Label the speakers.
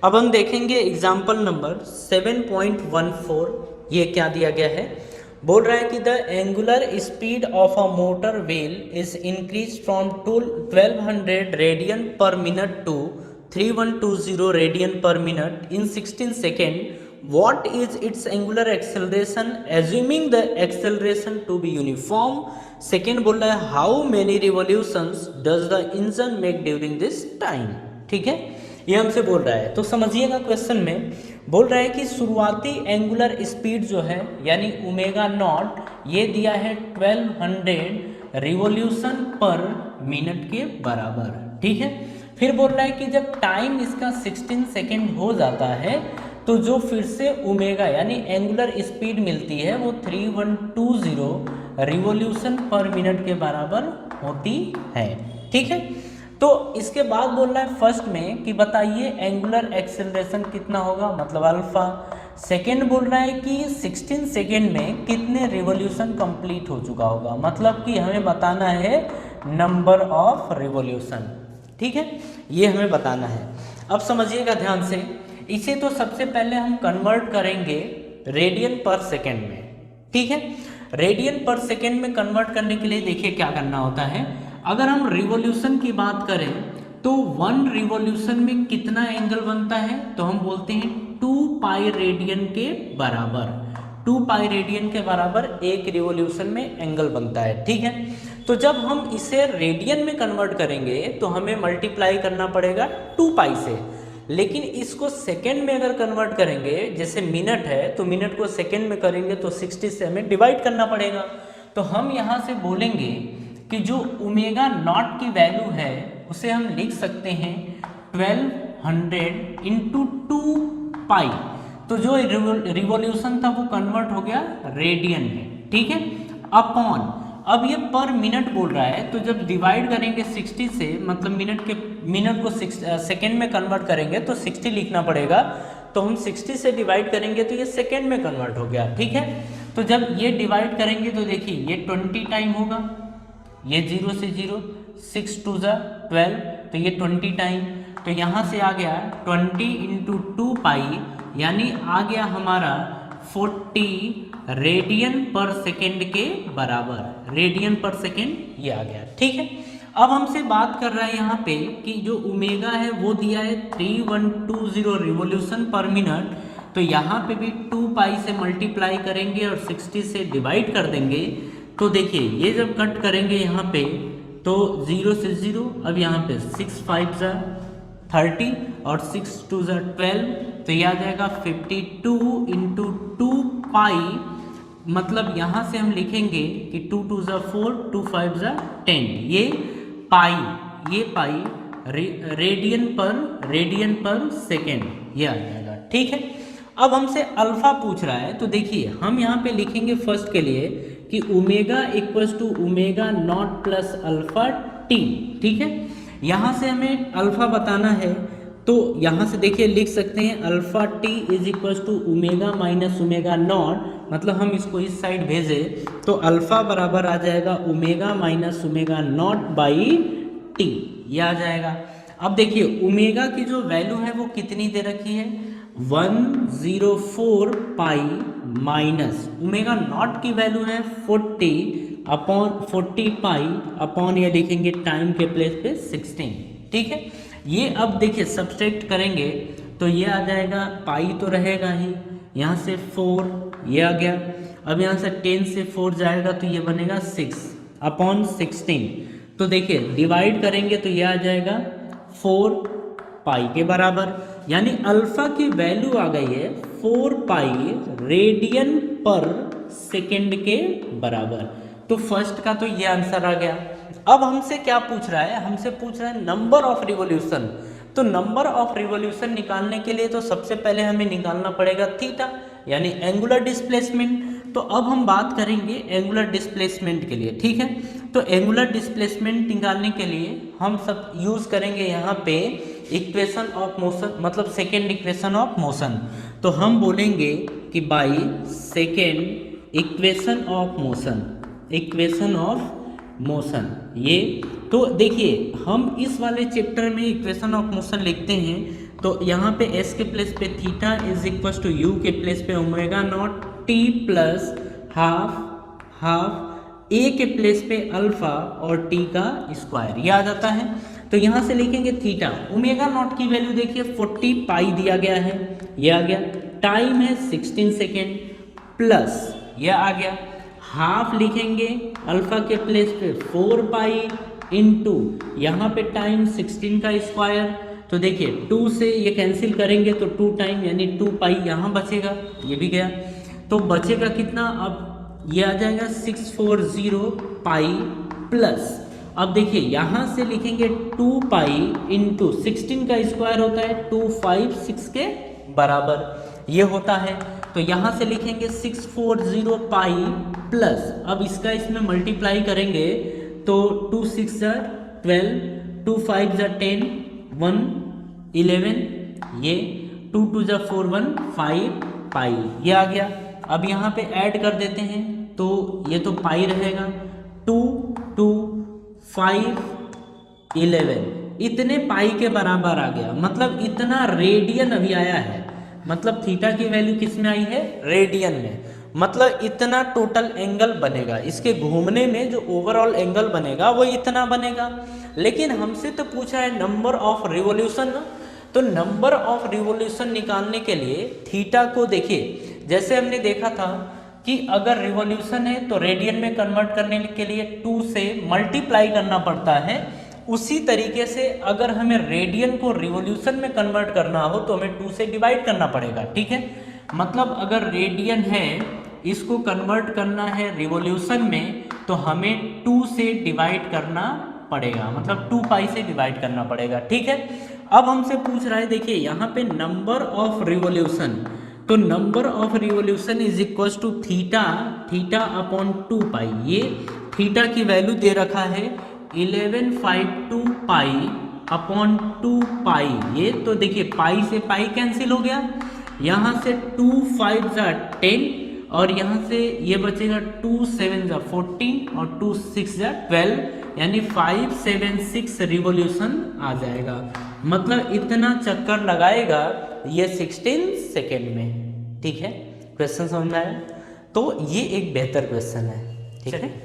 Speaker 1: अब हम देखेंगे एग्जाम्पल नंबर 7.14। ये क्या दिया गया है, बोल रहा है कि the angular speed of a motor wheel is increase from 1200 radian per minute to 3120 radian per minute in 16 second. What is its angular acceleration assuming the acceleration to be uniform? Second बोल रहा है how many revolutions does the engine make during this time। ठीक है, ये हमसे बोल रहा है। तो समझिएगा क्वेश्चन में बोल रहा है कि शुरुआती एंगुलर स्पीड जो है यानी ओमेगा नॉट ये दिया है 1200 रिवॉल्यूशन पर मिनट के बराबर। ठीक है, फिर बोल रहा है कि जब टाइम इसका 16 सेकेंड हो जाता है तो जो फिर से ओमेगा यानी एंगुलर स्पीड मिलती है वो 3120 रिवॉल्यूशन पर मिनट के बराबर होती है। ठीक है, तो इसके बाद बोल रहा है फर्स्ट में कि बताइए एंगुलर एक्सेलरेशन कितना होगा, मतलब अल्फा। सेकेंड बोल रहा है कि 16 सेकेंड में कितने रिवॉल्यूशन कंप्लीट हो चुका होगा, मतलब कि हमें बताना है नंबर ऑफ रिवॉल्यूशन। ठीक है, ये हमें बताना है। अब समझिएगा ध्यान से, इसे तो सबसे पहले हम कन्वर्ट करेंगे रेडियन पर सेकेंड में। ठीक है, रेडियन पर सेकेंड में कन्वर्ट करने के लिए देखिए क्या करना होता है। अगर हम रिवॉल्यूशन की बात करें तो 1 रिवॉल्यूशन में कितना एंगल बनता है, तो हम बोलते हैं 2 पाई रेडियन के बराबर। 2 पाई रेडियन के बराबर एक रिवॉल्यूशन में एंगल बनता है। ठीक है, तो जब हम इसे रेडियन में कन्वर्ट करेंगे तो हमें मल्टीप्लाई करना पड़ेगा 2 पाई से, लेकिन इसको सेकेंड में अगर कन्वर्ट करेंगे, जैसे मिनट है तो मिनट को सेकेंड में करेंगे तो 60 से हमें डिवाइड करना पड़ेगा। तो हम यहाँ से बोलेंगे कि जो ओमेगा नॉट की वैल्यू है उसे हम लिख सकते हैं 1200 इंटू 2 पाई। तो जो रिवॉल्यूशन था वो कन्वर्ट हो गया रेडियन में। ठीक है, अपॉन, अब ये पर मिनट बोल रहा है तो जब डिवाइड करेंगे 60 से, मतलब मिनट को सेकेंड में कन्वर्ट करेंगे तो 60 लिखना पड़ेगा। तो हम 60 से डिवाइड करेंगे तो ये सेकेंड में कन्वर्ट हो गया। ठीक है, तो जब ये डिवाइड करेंगे तो देखिए ये 20 टाइम होगा, ये 0 से 0, 6 2 12, तो ये 20 टाइम। तो यहाँ से आ गया 20 इंटू 2 पाई, यानी आ गया हमारा 40 रेडियन पर सेकेंड के बराबर। रेडियन पर सेकेंड ये आ गया। ठीक है, अब हमसे बात कर रहा है यहाँ पे कि जो ओमेगा है वो दिया है 3120 रिवॉल्यूशन पर मिनट। तो यहाँ पे भी 2 पाई से मल्टीप्लाई करेंगे और 60 से डिवाइड कर देंगे। तो देखिए ये जब कट करेंगे यहाँ पे तो 0 से 0, अब यहाँ पे 6 5 30 और 6 2 12, तो ये आ जाएगा 52 इंटू 2 पाई। मतलब यहाँ से हम लिखेंगे कि 2 2 4, 2 5 10, ये पाई रेडियन पर सेकेंड ये आ जाएगा। ठीक है, अब हमसे अल्फा पूछ रहा है तो देखिए हम यहाँ पे लिखेंगे फर्स्ट के लिए कि omega equals to omega naught plus alpha T. ठीक है, यहाँ से हमें अल्फा बताना है तो यहाँ से देखिए लिख सकते हैं alpha T is equals to omega minus omega naught, मतलब हम इसको इस साइड भेजें तो अल्फा बराबर आ जाएगा omega minus omega not by T, ये आ जाएगा। अब देखिए ओमेगा की जो वैल्यू है वो कितनी दे रखी है, 104 पाई माइनस ओमेगा नॉट की वैल्यू है 40 पाई अपॉन ये लिखेंगे टाइम के प्लेस पे 16। ठीक है, ये अब देखिए सब्सट्रैक्ट करेंगे तो ये आ जाएगा, पाई तो रहेगा ही, यहाँ से 4 ये आ गया। अब यहाँ से 10 से 4 जाएगा तो ये बनेगा 6 अपॉन 16। तो देखिए डिवाइड करेंगे तो ये आ जाएगा 4 पाई के बराबर, यानी अल्फा की वैल्यू आ गई है 4 पाई रेडियन पर सेकेंड के बराबर। तो फर्स्ट का तो ये आंसर आ गया। अब हमसे क्या पूछ रहा है, हमसे पूछ रहा है नंबर ऑफ रिवॉल्यूशन। तो नंबर ऑफ रिवॉल्यूशन निकालने के लिए तो सबसे पहले हमें निकालना पड़ेगा थीटा यानी एंगुलर डिस्प्लेसमेंट। तो अब हम बात करेंगे एंगुलर डिस्प्लेसमेंट के लिए। ठीक है, तो एंगुलर डिस्प्लेसमेंट निकालने के लिए हम सब यूज़ करेंगे यहाँ पे इक्वेशन ऑफ मोशन, मतलब सेकेंड इक्वेशन ऑफ मोशन। तो हम बोलेंगे कि by second equation of motion, ये तो देखिए हम इस वाले चैप्टर में इक्वेशन ऑफ मोशन लिखते हैं तो यहाँ पे s के प्लेस पे theta is equal to u के प्लेस पे omega naught t plus half a के प्लेस पे अल्फा और t का स्क्वायर, ये आ जाता है। तो यहाँ से लिखेंगे थीटा, ओमेगा नॉट की वैल्यू देखिए 40 पाई दिया गया है, ये आ गया, टाइम है 16 सेकेंड प्लस ये आ गया, हाफ लिखेंगे अल्फा के प्लेस पे 4 पाई इंटू यहाँ पे टाइम 16 का स्क्वायर। तो देखिए 2 से ये कैंसिल करेंगे तो 2 टाइम यानी 2 पाई यहाँ बचेगा, ये भी गया, तो बचेगा कितना, अब ये आ जाएगा 640 पाई प्लस, अब देखिए यहाँ से लिखेंगे 2 पाई इंटू 16 का स्क्वायर होता है 256 के बराबर, ये होता है। तो यहाँ से लिखेंगे 640 पाई प्लस, अब इसका इसमें मल्टीप्लाई करेंगे तो 2 6 12, 2 5 10, 1 11, ये 2 2 4 1 5 पाई, ये आ गया। अब यहाँ पे ऐड कर देते हैं तो ये तो पाई रहेगा, 2 2 5 11, इतने पाई के बराबर आ गया, मतलब इतना रेडियन अभी आया है, मतलब थीटा की वैल्यू किस में आई है, रेडियन में, मतलब इतना टोटल एंगल बनेगा, इसके घूमने में जो ओवरऑल एंगल बनेगा वो इतना बनेगा। लेकिन हमसे तो पूछा है नंबर ऑफ रिवॉल्यूशन, तो नंबर ऑफ रिवॉल्यूशन निकालने के लिए थीटा को देखिए, जैसे हमने देखा था कि अगर रिवॉल्यूशन है तो रेडियन में कन्वर्ट करने के लिए 2 से मल्टीप्लाई करना पड़ता है, उसी तरीके से अगर हमें रेडियन को रिवॉल्यूशन में कन्वर्ट करना हो तो हमें 2 से डिवाइड करना पड़ेगा, ठीक है। मतलब अगर रेडियन है, इसको कन्वर्ट करना है रिवॉल्यूशन में तो हमें 2 से डिवाइड करना पड़ेगा, मतलब 2 पाई से डिवाइड करना पड़ेगा, ठीक है। अब हमसे पूछ रहा है, देखिए यहाँ पे नंबर ऑफ रिवॉल्यूशन, तो number of revolution is equal to theta upon 2 pi, ये थीटा की वैल्यू दे रखा है 1152 पाई अपॉन 2 पाई, ये तो देखिए पाई से पाई कैंसिल हो गया, यहाँ से 2 5 10 और यहाँ से ये बचेगा 2 7 14 और 2 6 12, यानी 576 रिवॉल्यूशन आ जाएगा, मतलब इतना चक्कर लगाएगा ये 16 सेकेंड में, ठीक है। क्वेश्चन समझ में आया, तो ये एक बेहतर क्वेश्चन है, ठीक है।